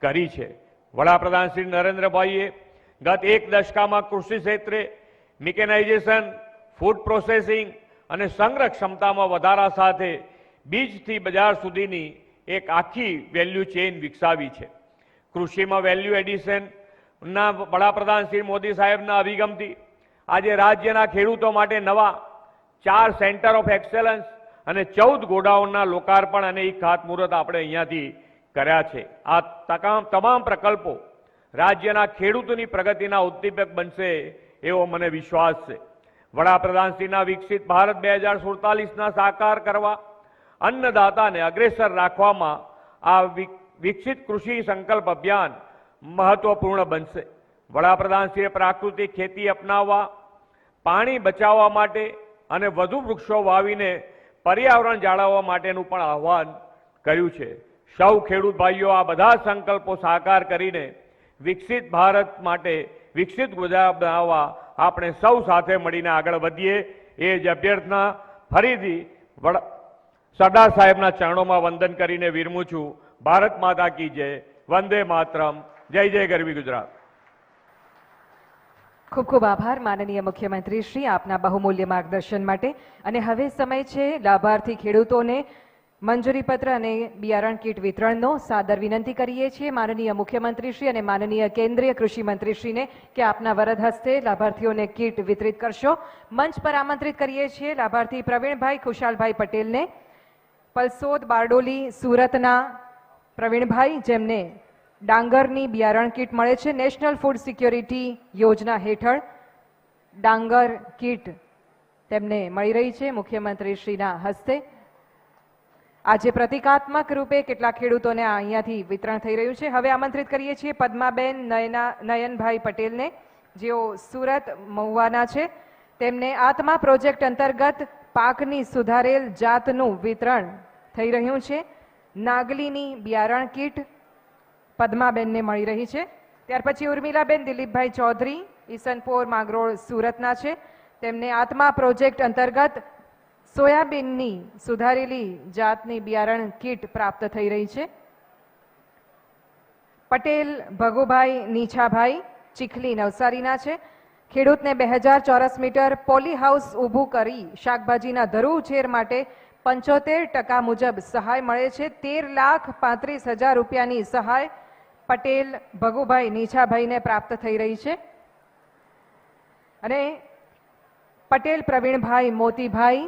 કરી છે. વડાપ્રધાન શ્રી નરેન્દ્રભાઈએ ગત 1 દશકામાં કૃષિ ક્ષેત્રે મિકેનાઇઝેશન, ફૂડ પ્રોસેસિંગ અને સંગ્રહ ક્ષમતામાં વધારા સાથે બીજથી બજાર સુધીની એક આખી વેલ્યુ ચેઇન વિકસાવી છે. કૃષિમાં વેલ્યુ એડિશનના વડાપ્રધાન શ્રી મોદી સાહેબના અભિગમથી આજે રાજ્યના ખેડૂતો માટે નવા 4 સેન્ટર ઓફ એક્સેલન્સ અને 14 ગોડાઉનના લોકાર્પણ અને ઈ ખાતમુહૂર્ત આપણે અહીંયાથી કર્યા છે. આ તમામ પ્રકલ્પો રાજ્યના ખેડૂતોની પ્રગતિના ઉદ્દીપક બનશે એવો મને વિશ્વાસ છે. વડાપ્રધાનશ્રીના વિકસિત ભારત 2047ના સાકાર કરવા, અન્નદાતાને અગ્રેસર રાખવામાં આ વિકસિત કૃષિ સંકલ્પ અભિયાન મહત્વપૂર્ણ બનશે. વડાપ્રધાનશ્રીએ પ્રાકૃતિક ખેતી અપનાવવા, પાણી બચાવવા માટે અને વધુ વૃક્ષો વાવીને પર્યાવરણ જાળવવા માટેનું પણ આહવાન કર્યું છે. સૌ ખેડૂત ભાઈઓ આ બધા સંકલ્પો સાકાર કરીને વિકસિત ભારત માટે વિકસિત ગુજરાત બનાવવા આપણે સૌ સાથે મળીને આગળ વધીએ એ જ અભ્યર્થના ફરીથી સરદાર સાહેબના ચરણોમાં વંદન કરીને વિરમું છું. ભારત માતા કી જય, વંદે માતરમ, જય જય ગરવી ગુજરાત. ખૂબ ખૂબ આભાર માનનીય મુખ્યમંત્રી શ્રી આપના બહુમૂલ્ય માર્ગદર્શન માટે. અને હવે સમય છે લાભાર્થી ખેડૂતોને મંજૂરી પત્ર અને બિયારણ કીટ વિતરણનો. સાદર વિનંતી કરીએ છીએ માનનીય મુખ્યમંત્રી શ્રી અને માનનીય કેન્દ્રીય કૃષિ મંત્રી શ્રીને કે આપના વરદ હસ્તે લાભાર્થીઓને કીટ વિતરિત કરશો. મંચ પર આમંત્રિત કરીએ છીએ લાભાર્થી પ્રવીણભાઈ ખુશાલભાઈ પટેલને, પલસોદ બારડોલી સુરતના પ્રવીણભાઈ, જેમને ડાંગરની બિયારણ કીટ મળે છે. નેશનલ ફૂડ સિક્યોરિટી યોજના હેઠળ ડાંગર કીટ તેમને મળી રહી છે મુખ્યમંત્રી શ્રીના હસ્તે. આજે પ્રતિકાત્મક રૂપે કેટલાક ખેડૂતોને અહીંયાથી વિતરણ થઈ રહ્યું છે. હવે આમંત્રિત કરીએ છીએ પદ્માબેન નયનભાઈ પટેલને, જેઓ સુરત મહુવાના છે. તેમને આત્મા પ્રોજેક્ટ અંતર્ગત પાકની સુધારેલ જાતનું વિતરણ થઈ રહ્યું છે. નાગલીની બિયારણ કીટ પદ્માબેનને મળી રહી છે. ત્યાર પછી ઉર્મિલાબેન દિલીપભાઈ ચૌધરી ઈસનપોર માંગરોળ સુરતના છે. તેમને આત્મા પ્રોજેક્ટ અંતર્ગત સોયાબીનની સુધારેલી જાતની બિયારણ કીટ પ્રાપ્ત થઈ રહી છે. પટેલ ભગુભાઈ નીછાભાઈ ચીખલી નવસારીના છે. ખેડૂતને 2000 ચોરસ મીટર પોલી હાઉસ ઊભું કરી શાકભાજીના ધરુ ઉછેર માટે 75% મુજબ સહાય મળે છે. 13,35,000 રૂપિયાની સહાય પટેલ ભગુભાઈ નીછાભાઈને પ્રાપ્ત થઈ રહી છે. અને પટેલ પ્રવીણભાઈ મોતીભાઈ